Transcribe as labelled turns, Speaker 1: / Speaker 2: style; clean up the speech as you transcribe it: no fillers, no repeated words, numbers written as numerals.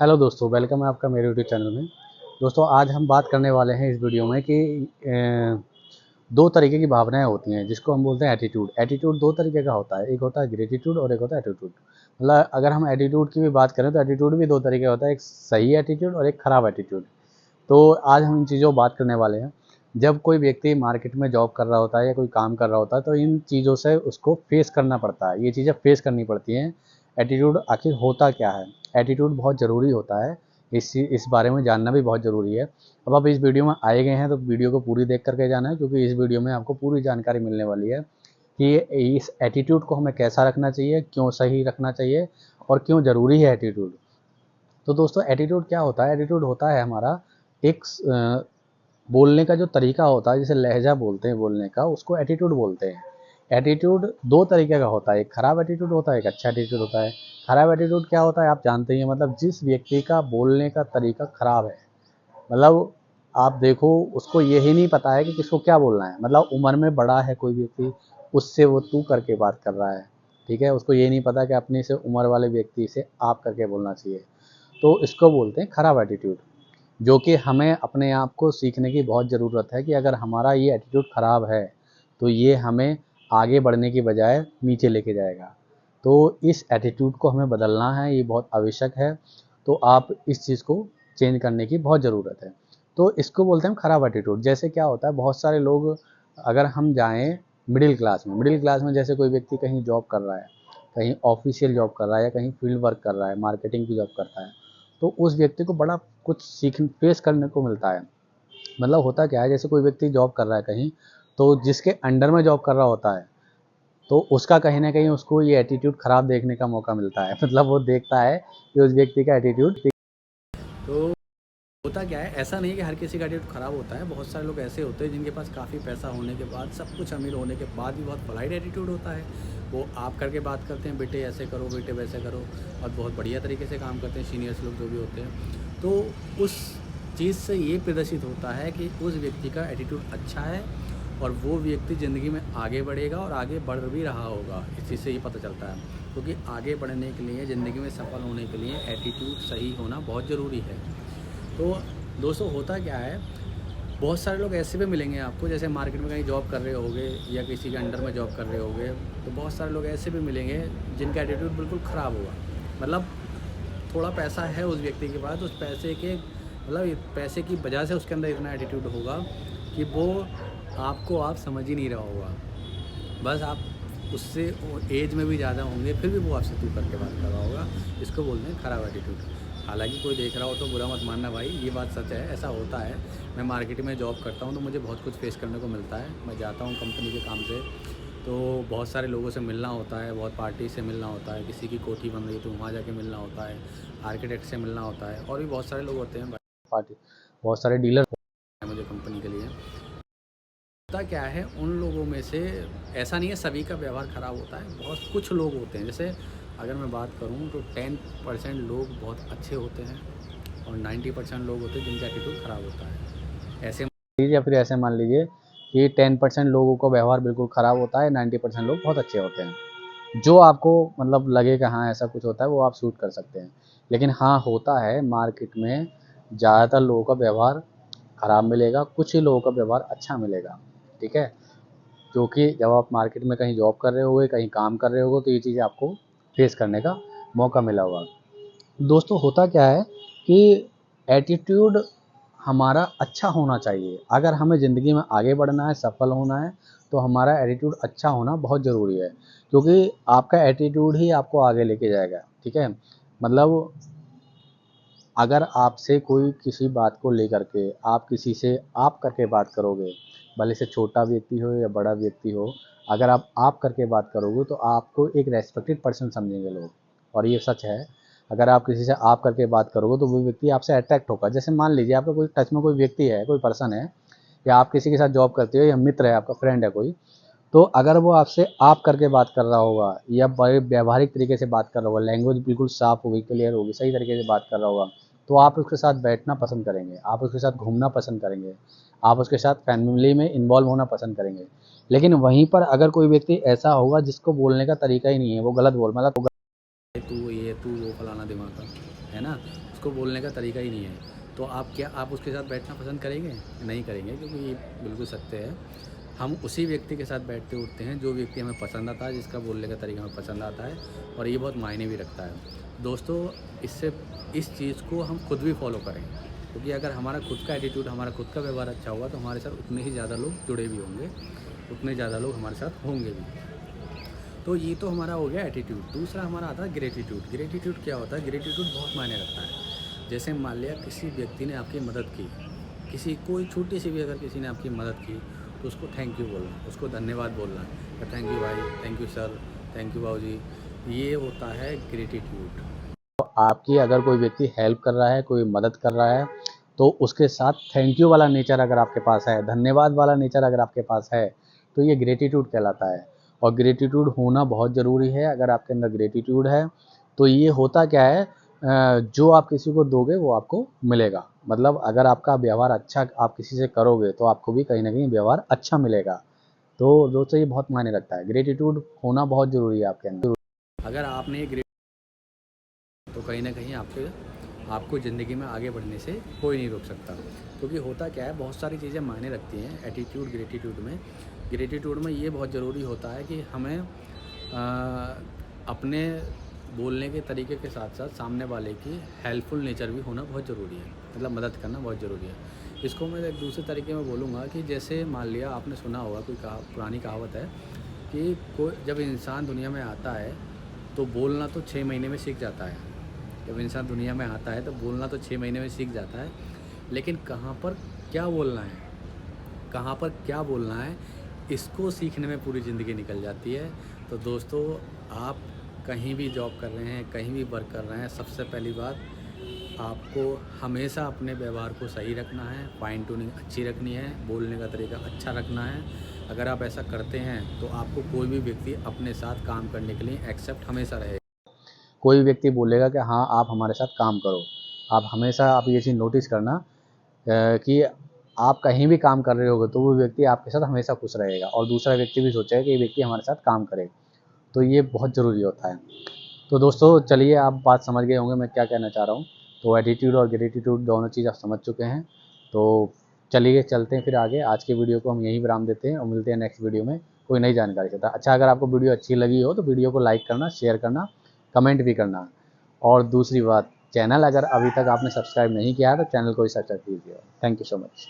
Speaker 1: Hello दोस्तों, welcome है आपका मेरे यूट्यूब चैनल में। दोस्तों, आज हम बात करने वाले हैं इस वीडियो में कि दो तरीके की भावनाएं होती हैं जिसको हम बोलते हैं एटीट्यूड। एटीट्यूड दो तरीके का होता है, एक होता है ग्रेटिट्यूड और एक होता है एटीट्यूड। मतलब अगर हम एटीट्यूड की भी बात करें तो एटीट्यूड भी दो तरीके का होता है, एक सही एटीट्यूड और एक ख़राब एटीट्यूड। तो आज हम इन चीज़ों पर बात करने वाले हैं। जब कोई व्यक्ति मार्केट में जॉब कर रहा होता है या कोई काम कर रहा होता है तो इन चीज़ों से उसको फेस करना पड़ता है, ये चीज़ें फेस करनी पड़ती हैं। एटीट्यूड आखिर होता क्या है, एटीट्यूड बहुत ज़रूरी होता है, इस बारे में जानना भी बहुत ज़रूरी है। अब आप इस वीडियो में आए गए हैं तो वीडियो को पूरी देख करके जाना है, क्योंकि इस वीडियो में आपको पूरी जानकारी मिलने वाली है कि इस एटीट्यूड को हमें कैसा रखना चाहिए, क्यों सही रखना चाहिए और क्यों ज़रूरी है एटीट्यूड। तो दोस्तों, एटीट्यूड क्या होता है? एटीट्यूड होता है हमारा एक बोलने का जो तरीका होता है, जैसे लहजा बोलते हैं बोलने का, उसको एटीट्यूड बोलते हैं। एटीट्यूड दो तरीके का होता है, एक खराब एटीट्यूड होता है, एक अच्छा एटीट्यूड होता है। खराब एटीट्यूड क्या होता है आप जानते ही हैं, मतलब जिस व्यक्ति का बोलने का तरीका खराब है। मतलब आप देखो, उसको यही नहीं पता है कि किसको क्या बोलना है। मतलब उम्र में बड़ा है कोई व्यक्ति, उससे वो तू करके बात कर रहा है, ठीक है, उसको ये नहीं पता कि अपने से उम्र वाले व्यक्ति से आप करके बोलना चाहिए। तो इसको बोलते हैं खराब एटीट्यूड, जो कि हमें अपने आप को सीखने की बहुत ज़रूरत है कि अगर हमारा ये एटीट्यूड ख़राब है तो ये हमें आगे बढ़ने की बजाय नीचे लेके जाएगा। तो इस एटीट्यूड को हमें बदलना है, ये बहुत आवश्यक है। तो आप इस चीज़ को चेंज करने की बहुत ज़रूरत है। तो इसको बोलते हैं ख़राब एटीट्यूड। जैसे क्या होता है, बहुत सारे लोग, अगर हम जाएँ मिडिल क्लास में जैसे कोई व्यक्ति कहीं जॉब कर रहा है, कहीं ऑफिशियल जॉब कर रहा है या कहीं फील्ड वर्क कर रहा है, मार्केटिंग की जॉब करता है, तो उस व्यक्ति को बड़ा कुछ फेस करने को मिलता है। मतलब होता क्या है, जैसे कोई व्यक्ति जॉब कर रहा है कहीं, तो जिसके अंडर में जॉब कर रहा होता है तो उसका कहीं ना कहीं उसको ये एटीट्यूड ख़राब देखने का मौका मिलता है। मतलब वो देखता है कि उस व्यक्ति का एटीट्यूड।
Speaker 2: तो होता क्या है, ऐसा नहीं है कि हर किसी का एटीट्यूड ख़राब होता है। बहुत सारे लोग ऐसे होते हैं जिनके पास काफ़ी पैसा होने के बाद, सब कुछ अमीर होने के बाद भी बहुत पोलाइट एटीट्यूड होता है। वो आप करके बात करते हैं, बेटे ऐसे करो, बेटे वैसे करो, और बहुत बढ़िया तरीके से काम करते हैं, सीनियर्स लोग जो भी होते हैं। तो उस चीज़ से ये प्रदर्शित होता है कि उस व्यक्ति का एटीट्यूड अच्छा है और वो व्यक्ति ज़िंदगी में आगे बढ़ेगा और आगे बढ़ भी रहा होगा। इस चीज़ से ये पता चलता है, क्योंकि आगे बढ़ने के लिए, ज़िंदगी में सफल होने के लिए एटीट्यूड सही होना बहुत ज़रूरी है। तो दोस्तों, होता क्या है, बहुत सारे लोग ऐसे भी मिलेंगे आपको, जैसे मार्केट में कहीं जॉब कर रहे होगे या किसी के अंडर में जॉब कर रहे होगे, तो बहुत सारे लोग ऐसे भी मिलेंगे जिनका एटीट्यूड बिल्कुल ख़राब होगा। मतलब थोड़ा पैसा है उस व्यक्ति के पास, उस पैसे के मतलब पैसे की वजह से उसके अंदर इतना एटीट्यूड होगा कि वो आपको आप समझ ही नहीं रहा होगा। बस आप उससे एज में भी ज़्यादा होंगे, फिर भी वो आपसे तू करके बात कर रहा होगा। इसको बोलते हैं ख़राब एटीट्यूड। हालांकि कोई देख रहा हो तो बुरा मत मानना भाई, ये बात सच है, ऐसा होता है। मैं मार्केट में जॉब करता हूँ तो मुझे बहुत कुछ फेस करने को मिलता है। मैं जाता हूँ कंपनी के काम से, तो बहुत सारे लोगों से मिलना होता है, बहुत पार्टी से मिलना होता है, किसी की कोठी बन रही है तो वहाँ जाके मिलना होता है, आर्किटेक्ट से मिलना होता है, और भी बहुत सारे लोग होते हैं
Speaker 1: पार्टी, बहुत सारे डीलर।
Speaker 2: मुझे कंपनी के लिए। होता क्या है, उन लोगों में से ऐसा नहीं है सभी का व्यवहार ख़राब होता है, बहुत कुछ लोग होते हैं। जैसे अगर मैं बात करूं तो 10% लोग बहुत अच्छे होते हैं और 90% लोग होते हैं जिनका एटीट्यूड ख़राब होता है। ऐसे
Speaker 1: लीजिए या फिर ऐसे मान लीजिए कि 10% लोगों का व्यवहार बिल्कुल ख़राब होता है, 90% लोग बहुत अच्छे होते हैं। जो आपको मतलब लगे कि हाँ ऐसा कुछ होता है, वो आप शूट कर सकते हैं। लेकिन हाँ, होता है मार्केट में ज़्यादातर लोगों का व्यवहार ख़राब मिलेगा, कुछ ही लोगों का व्यवहार अच्छा मिलेगा, ठीक है। क्योंकि जब आप मार्केट में कहीं जॉब कर रहे होगे, कहीं काम कर रहे होगे, तो ये चीज़ें आपको फेस करने का मौका मिला होगा। दोस्तों, होता क्या है कि एटीट्यूड हमारा अच्छा होना चाहिए। अगर हमें ज़िंदगी में आगे बढ़ना है, सफल होना है, तो हमारा एटीट्यूड अच्छा होना बहुत ज़रूरी है, क्योंकि आपका एटीट्यूड ही आपको आगे लेके जाएगा, ठीक है। मतलब अगर आपसे कोई किसी बात को लेकर के आप किसी से आप करके बात करोगे, भले से छोटा व्यक्ति हो या बड़ा व्यक्ति हो, अगर आप करके बात करोगे तो आपको एक रेस्पेक्टेड पर्सन समझेंगे लोग, और ये सच है। अगर आप किसी से आप करके बात करोगे तो वो व्यक्ति आपसे अट्रैक्ट होगा। जैसे मान लीजिए आपका कोई टच में कोई व्यक्ति है, कोई पर्सन है, या आप किसी के साथ जॉब करते हो या मित्र है, आपका फ्रेंड है कोई, तो अगर वो आपसे आप करके बात कर रहा होगा या बड़े व्यावहारिक तरीके से बात कर रहा होगा, लैंग्वेज बिल्कुल साफ़ होगी, क्लियर होगी, सही तरीके से बात कर रहा होगा, तो आप उसके साथ बैठना पसंद करेंगे, आप उसके साथ घूमना पसंद करेंगे, आप उसके साथ फैमिली में इन्वॉल्व होना पसंद करेंगे। लेकिन वहीं पर अगर कोई व्यक्ति ऐसा होगा जिसको बोलने का तरीका ही नहीं है, वो गलत बोल, मतलब
Speaker 2: तू ये तू वो फलाना दिमाग का है ना, उसको बोलने का तरीका ही नहीं है, तो आप उसके साथ बैठना पसंद करेंगे? नहीं करेंगे, क्योंकि ये बिल्कुल सत्य है। हम उसी व्यक्ति के साथ बैठते उठते हैं जो व्यक्ति हमें पसंद आता है, जिसका बोलने का तरीका हमें पसंद आता है, और ये बहुत मायने भी रखता है। दोस्तों, इस चीज़ को हम खुद भी फॉलो करें, क्योंकि अगर हमारा खुद का एटीट्यूड, हमारा खुद का व्यवहार अच्छा होगा तो हमारे साथ उतने ही ज़्यादा लोग जुड़े भी होंगे, उतने ज़्यादा लोग हमारे साथ होंगे भी। तो ये तो हमारा हो गया एटीट्यूड। दूसरा हमारा आता है ग्रेटिट्यूड। ग्रेटिट्यूड क्या होता है? ग्रेटिट्यूड बहुत मायने रखता है। जैसे मान लिया किसी व्यक्ति ने आपकी मदद की, कोई छोटी सी भी अगर किसी ने आपकी मदद की, तो उसको थैंक यू बोलना, उसको धन्यवाद बोलना, थैंक यू भाई, thank you sir, thank you बाबूजी। ये होता है ग्रेटिट्यूड।
Speaker 1: तो आपकी अगर कोई व्यक्ति हेल्प कर रहा है, कोई मदद कर रहा है, तो उसके साथ थैंक यू वाला नेचर अगर आपके पास है, धन्यवाद वाला नेचर अगर आपके पास है, तो ये ग्रेटिट्यूड कहलाता है। और ग्रेटिट्यूड होना बहुत ज़रूरी है। अगर आपके अंदर ग्रेटिट्यूड है तो ये होता क्या है, जो आप किसी को दोगे वो आपको मिलेगा। मतलब अगर आपका व्यवहार अच्छा आप किसी से करोगे तो आपको भी कहीं ना कहीं व्यवहार अच्छा मिलेगा। तो दोस्तों ये बहुत मायने रखता है, ग्रेटिट्यूड होना बहुत ज़रूरी है आपके अंदर।
Speaker 2: अगर आपने ये तो कहीं ना कहीं आपको ज़िंदगी में आगे बढ़ने से कोई नहीं रोक सकता। क्योंकि होता क्या है, बहुत सारी चीज़ें मायने रखती हैं एटीट्यूड ग्रेटिट्यूड में ये बहुत ज़रूरी होता है कि हमें अपने बोलने के तरीके के साथ साथ सामने वाले की हेल्पफुल नेचर भी होना बहुत ज़रूरी है, मतलब मदद करना बहुत ज़रूरी है। इसको मैं एक दूसरे तरीके में बोलूँगा कि जैसे मान लिया आपने सुना होगा, कोई पुरानी कहावत है कि कोई जब इंसान दुनिया में आता है तो बोलना तो 6 महीने में सीख जाता है। जब इंसान दुनिया में आता है तो बोलना तो 6 महीने में सीख जाता है, लेकिन कहाँ पर क्या बोलना है, कहाँ पर क्या बोलना है, इसको सीखने में पूरी ज़िंदगी निकल जाती है। तो दोस्तों, आप कहीं भी जॉब कर रहे हैं, कहीं भी वर्क कर रहे हैं, सबसे पहली बात आपको हमेशा अपने व्यवहार को सही रखना है, फाइन ट्यूनिंग अच्छी रखनी है, बोलने का तरीका अच्छा रखना है। अगर आप ऐसा करते हैं तो आपको कोई भी व्यक्ति अपने साथ काम करने के लिए एक्सेप्ट हमेशा रहेगा।
Speaker 1: कोई व्यक्ति बोलेगा कि हाँ आप हमारे साथ काम करो, आप हमेशा आप ये चीज़ नोटिस करना कि आप कहीं भी काम कर रहे होगे तो वो व्यक्ति आपके साथ हमेशा खुश रहेगा, और दूसरा व्यक्ति भी सोचेगा कि ये व्यक्ति हमारे साथ काम करे। तो ये बहुत ज़रूरी होता है। तो दोस्तों चलिए, आप बात समझ गए होंगे मैं क्या कहना चाह रहा हूँ। तो एटीट्यूड और ग्रेटिट्यूड दोनों चीज़ आप समझ चुके हैं। तो चलिए चलते हैं फिर आगे। आज के वीडियो को हम यहीं विराम देते हैं और मिलते हैं नेक्स्ट वीडियो में कोई नई जानकारी के साथ। अच्छा, अगर आपको वीडियो अच्छी लगी हो तो वीडियो को लाइक करना, शेयर करना, कमेंट भी करना। और दूसरी बात, चैनल अगर अभी तक आपने सब्सक्राइब नहीं किया है तो चैनल को ही सब्सक्राइब कीजिए। Thank you so much.